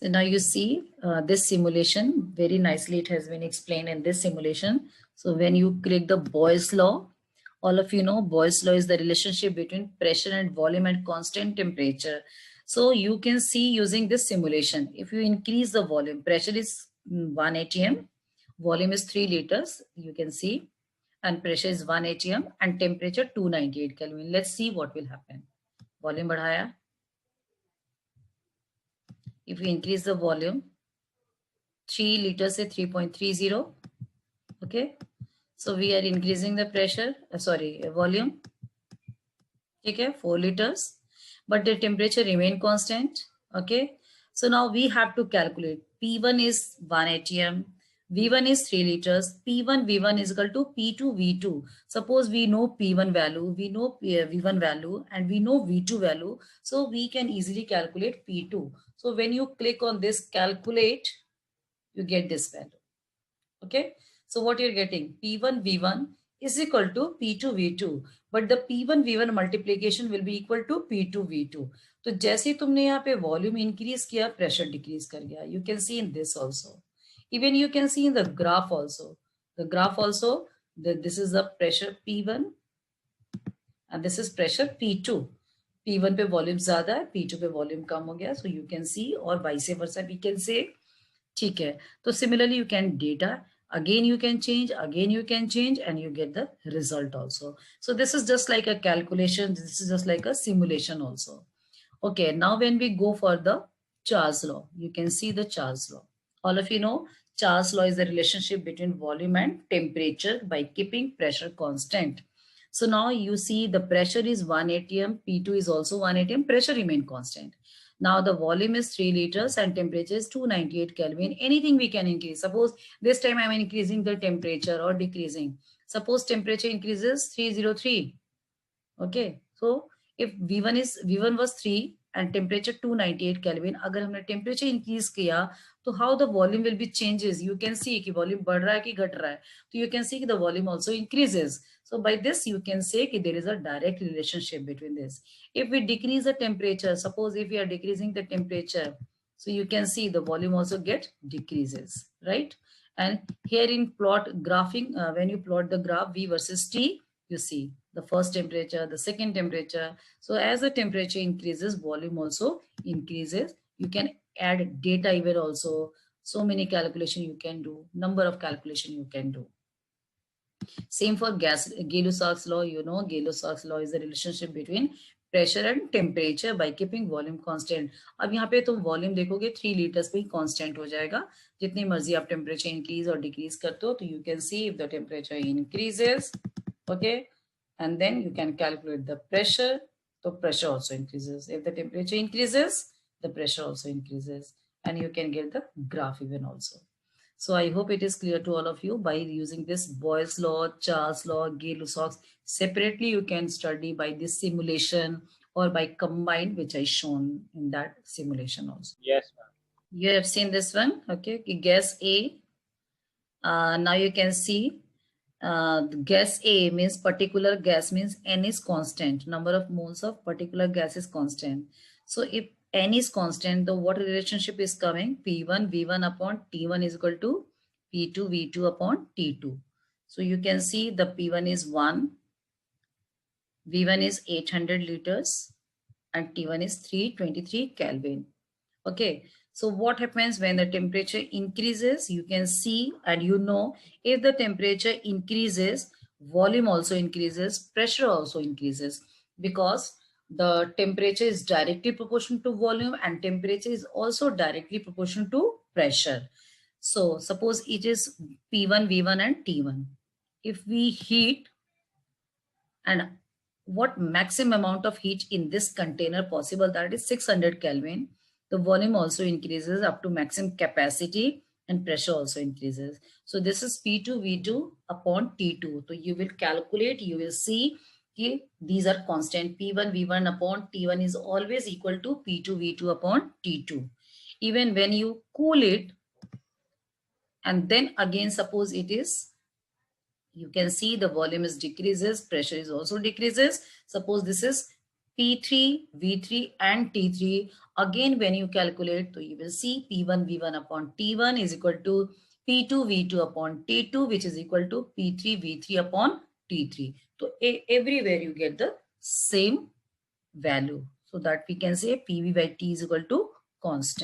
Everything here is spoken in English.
So now you see this simulation very nicely. It has been explained in this simulation. So when you click the Boyle's law, all of you know Boyle's law is the relationship between pressure and volume and constant temperature. So you can see using this simulation, if you increase the volume, pressure is 1 atm, volume is 3 liters, you can see, and pressure is 1 atm and temperature 298 Kelvin. Let's see what will happen. Volume बढ़ाया. If we increase the volume, 3 liters से 3.30, okay. So we are increasing the pressure, volume, okay, 4 liters, but the temperature remain constant, okay. So now we have to calculate. P1 is 1 atm, V1 is 3 liters, P1 V1 is equal to P2 V2. Suppose we know P1 value, we know V1 value, and we know V2 value, so we can easily calculate P2. So when you click on this calculate, you get this value, okay. So what you're getting, P1 V1 is equal to P2 V2, but the P1 V1 multiplication will be equal to P2 V2. तो जैसे तुमने यहाँ पे volume increase किया, pressure decrease कर गया. You can see in this also. Even you can see in the graph also. The graph also, this is the pressure P1 and this is pressure P2. P1 पे volume ज्यादा है, P2 पे volume कम हो गया. So you can see, और vice versa we can say. ठीक है. तो similarly you can data. Again you can change, again you can change, and you get the result also. So this is just like a calculation. This is just like a simulation also. Okay, now when we go for the Charles law, you can see the Charles law. All of you know Charles law is the relationship between volume and temperature by keeping pressure constant. So now you see the pressure is 1 atm, P2 is also 1 atm, pressure remain constant. Now the volume is 3 liters and temperature is 298 Kelvin. Anything we can increase. Suppose this time I'm increasing the temperature or decreasing. Suppose temperature increases 303. Okay. So if V1 was 3 and temperature 298 Kelvin, अगर हमने temperature increase किया, तो how the volume will be changes. You can see कि volume बढ़ रहा है कि घट रहा है. So you can see कि the volume also increases. So by this you can say कि there is a direct relationship between this. If we decrease the temperature, suppose if we are decreasing the temperature, so you can see the volume also decreases, right? And here in plot graphing, when you plot the graph V versus T, you see the first temperature, the second temperature. So as the temperature increases, volume also increases. You can add data even also. So many calculation you can do, number of calculation you can do. Same for Gay-Lussac's law. You know, Gay-Lussac's law is the relationship between pressure and temperature by keeping volume constant. अब यहाँ पे तुम volume देखोगे 3 liters पे ही constant हो जाएगा. जितनी मर्जी आप temperature increase और decrease करते हो, तो you can see if the temperature increases, okay, and then you can calculate the pressure. So pressure also increases. If the temperature increases, the pressure also increases, and you can get the graph even also. So I hope it is clear to all of you. By using this Boyle's law, Charles law, Gay-Lussac's, separately you can study by this simulation or by combined, which I shown in that simulation also. Yes, ma'am. You have seen this one, okay? Gas A. Now you can see gas A means particular gas means N is constant. Number of moles of particular gas is constant. So if N is constant, the what relationship is coming? P1 V1 upon T1 is equal to P2 V2 upon T2. So you can see the P1 is 1, V1 is 800 liters, and T1 is 323 Kelvin. Okay. So what happens when the temperature increases? You can see, and you know, if the temperature increases, volume also increases, pressure also increases, because the temperature is directly proportional to volume and temperature is also directly proportional to pressure. So suppose it is P1, V1 and T1. If we heat, and what maximum amount of heat in this container possible, that is 600 Kelvin. The volume also increases up to maximum capacity and pressure also increases. So this is P2 V2 upon T2. So you will calculate, you will see कि these are constant. P1 V1 upon T1 is always equal to P2 V2 upon T2. Even when you cool it, and then again suppose it is, you can see the volume is decreases, pressure is also decreases. Suppose this is P3, V3 and T3. Again, when you calculate, so you will see P1 V1 upon T1 is equal to P2 V2 upon T2, which is equal to P3 V3 upon T3. So everywhere you get the same value. So that we can say PV by T is equal to constant.